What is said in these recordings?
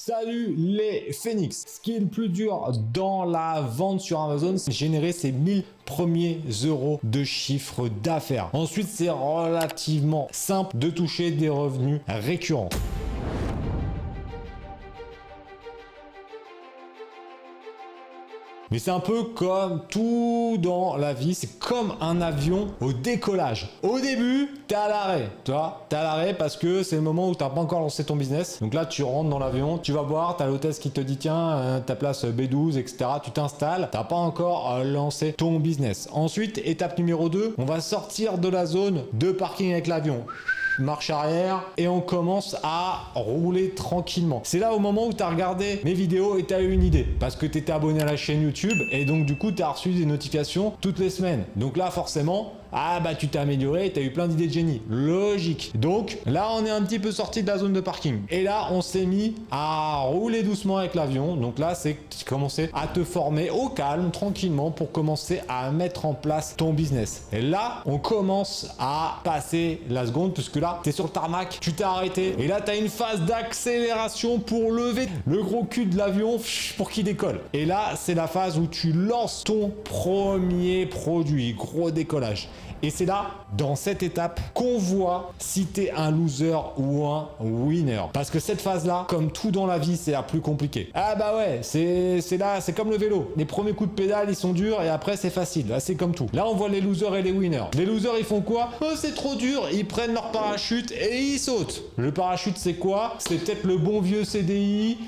Salut les Phoenix. Ce qui est le plus dur dans la vente sur Amazon, c'est générer ces 1000 premiers euros de chiffre d'affaires. Ensuite, c'est relativement simple de toucher des revenus récurrents. Mais c'est un peu comme tout dans la vie, c'est comme un avion au décollage. Au début, t'es à l'arrêt, tu vois, t'es à l'arrêt parce que c'est le moment où t'as pas encore lancé ton business. Donc là, tu rentres dans l'avion, tu vas voir, t'as l'hôtesse qui te dit tiens, ta place B12, etc. Tu t'installes, t'as pas encore lancé ton business. Ensuite, étape numéro 2, on va sortir de la zone de parking avec l'avion. Marche arrière et on commence à rouler tranquillement. C'est là au moment où tu as regardé mes vidéos et tu as eu une idée parce que tu étais abonné à la chaîne YouTube et donc du coup tu as reçu des notifications toutes les semaines. Donc là forcément, tu t'es amélioré et tu as eu plein d'idées de génie. Logique. Donc là on est un petit peu sorti de la zone de parking et là on s'est mis à rouler doucement avec l'avion. Donc là c'est commencer à te former au calme, tranquillement pour commencer à mettre en place ton business. Et là on commence à passer la seconde puisque là tu es sur le tarmac, tu t'es arrêté et là tu as une phase d'accélération pour lever le gros cul de l'avion pour qu'il décolle. Et là c'est la phase où tu lances ton premier produit, gros décollage. Et c'est là, dans cette étape, qu'on voit si t'es un loser ou un winner. Parce que cette phase-là, comme tout dans la vie, c'est la plus compliquée. C'est là, c'est comme le vélo. Les premiers coups de pédale, ils sont durs et après, c'est facile. Là, c'est comme tout. Là, on voit les losers et les winners. Les losers, ils font quoi? Oh, c'est trop dur. Ils prennent leur parachute et ils sautent. Le parachute, c'est quoi? C'est peut-être le bon vieux CDI,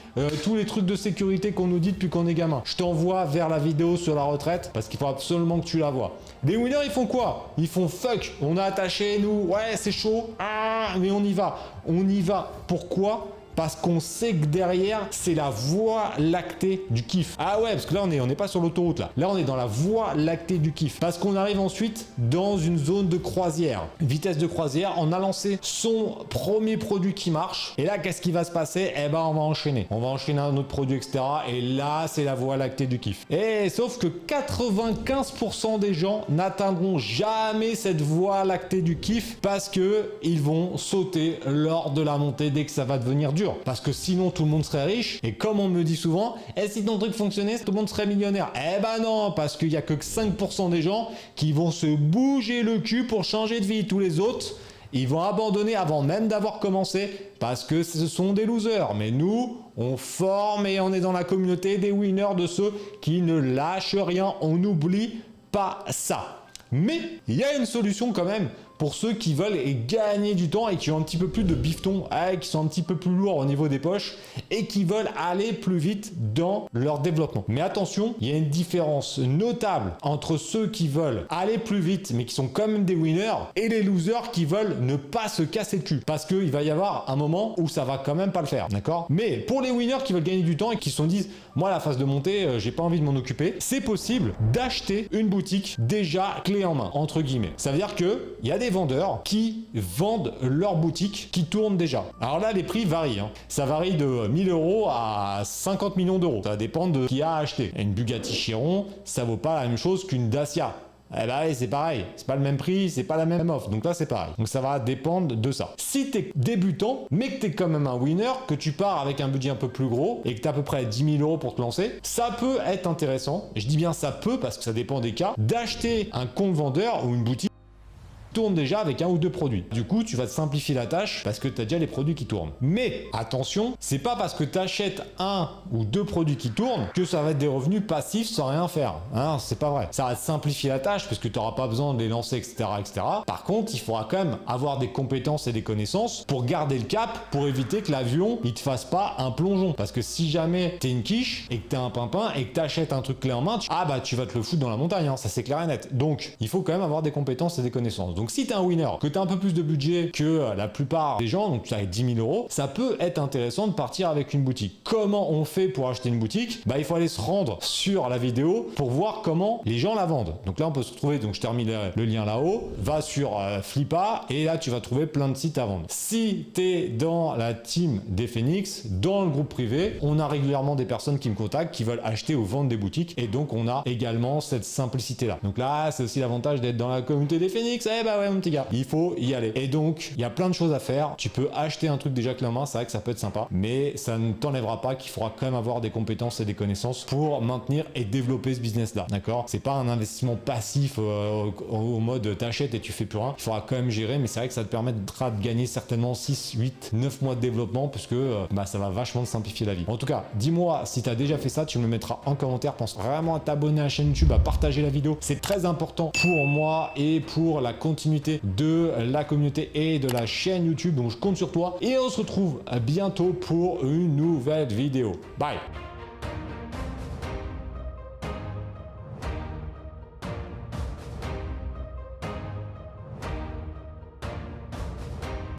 tous les trucs de sécurité qu'on nous dit depuis qu'on est gamin. Je t'envoie vers la vidéo sur la retraite parce qu'il faut absolument que tu la vois. Les winners, ils font quoi? Ils font fuck, on a attaché nous, ouais c'est chaud, mais on y va. On y va. Pourquoi? Parce qu'on sait que derrière, c'est la voie lactée du kiff. Ah ouais, parce que là, on n'est pas sur l'autoroute là. Là, on est dans la voie lactée du kiff. Parce qu'on arrive ensuite dans une zone de croisière. Vitesse de croisière, on a lancé son premier produit qui marche. Et là, qu'est-ce qui va se passer? On va enchaîner. On va enchaîner un autre produit, etc. Et là, c'est la voie lactée du kiff. Et sauf que 95% des gens n'atteindront jamais cette voie lactée du kiff parce que ils vont sauter lors de la montée dès que ça va devenir dur. Parce que sinon tout le monde serait riche et comme on me dit souvent, si ton truc fonctionnait, tout le monde serait millionnaire. Non, parce qu'il n'y a que 5% des gens qui vont se bouger le cul pour changer de vie. Tous les autres, ils vont abandonner avant même d'avoir commencé parce que ce sont des losers. Mais nous, on forme et on est dans la communauté des winners, de ceux qui ne lâchent rien. On n'oublie pas ça. Mais il y a une solution quand même pour ceux qui veulent gagner du temps et qui ont un petit peu plus de bifton, qui sont un petit peu plus lourds au niveau des poches et qui veulent aller plus vite dans leur développement. Mais attention, il y a une différence notable entre ceux qui veulent aller plus vite mais qui sont quand même des winners et les losers qui veulent ne pas se casser le cul. Parce qu'il va y avoir un moment où ça va quand même pas le faire, d'accord? Mais pour les winners qui veulent gagner du temps et qui se disent moi la phase de montée, j'ai pas envie de m'en occuper, c'est possible d'acheter une boutique déjà clé en main, entre guillemets. Ça veut dire que il y a des vendeurs qui vendent leur boutique qui tourne déjà. Alors là, les prix varient. Ça varie de 1000 euros à 50 millions d'euros. Ça dépend de qui a acheté. Une Bugatti Chiron, ça vaut pas la même chose qu'une Dacia. C'est pareil, c'est pas le même prix, c'est pas la même offre, donc là c'est pareil. Donc ça va dépendre de ça. Si t'es débutant, mais que t'es quand même un winner, que tu pars avec un budget un peu plus gros et que t'as à peu près 10 000 euros pour te lancer, ça peut être intéressant, je dis bien ça peut parce que ça dépend des cas, d'acheter un compte vendeur ou une boutique tourne déjà avec un ou deux produits. Du coup, tu vas te simplifier la tâche parce que tu as déjà les produits qui tournent. Mais attention, c'est pas parce que tu achètes un ou deux produits qui tournent que ça va être des revenus passifs sans rien faire. C'est pas vrai. Ça va te simplifier la tâche parce que tu n'auras pas besoin de les lancer, etc., etc. Par contre, il faudra quand même avoir des compétences et des connaissances pour garder le cap, pour éviter que l'avion il te fasse pas un plongeon. Parce que si jamais tu es une quiche et que tu es un pimpin et que tu achètes un truc clé en main, tu vas te le foutre dans la montagne. Ça c'est clair et net. Donc, il faut quand même avoir des compétences et des connaissances. Donc si tu es un winner, que tu as un peu plus de budget que la plupart des gens, donc tu as 10 000 euros, ça peut être intéressant de partir avec une boutique. Comment on fait pour acheter une boutique? Il faut aller se rendre sur la vidéo pour voir comment les gens la vendent. Donc là, on peut se retrouver, donc je termine le lien là-haut, va sur Flippa et là, tu vas trouver plein de sites à vendre. Si tu es dans la team des Phoenix, dans le groupe privé, on a régulièrement des personnes qui me contactent, qui veulent acheter ou vendre des boutiques et donc on a également cette simplicité-là. Donc là, c'est aussi l'avantage d'être dans la communauté des Phoenix. bah ouais, mon petit gars, il faut y aller. Et donc, il y a plein de choses à faire. Tu peux acheter un truc déjà clé en main, c'est vrai que ça peut être sympa, mais ça ne t'enlèvera pas qu'il faudra quand même avoir des compétences et des connaissances pour maintenir et développer ce business-là, d'accord? C'est pas un investissement passif au mode t'achètes et tu fais plus rien. Il faudra quand même gérer, mais c'est vrai que ça te permettra de gagner certainement 6, 8, 9 mois de développement parce que ça va vachement te simplifier la vie. En tout cas, dis-moi si tu as déjà fait ça, tu me le mettras en commentaire. Pense vraiment à t'abonner à la chaîne YouTube, à partager la vidéo. C'est très important pour moi et pour la continuité de la communauté et de la chaîne YouTube. Donc je compte sur toi et on se retrouve bientôt pour une nouvelle vidéo. Bye!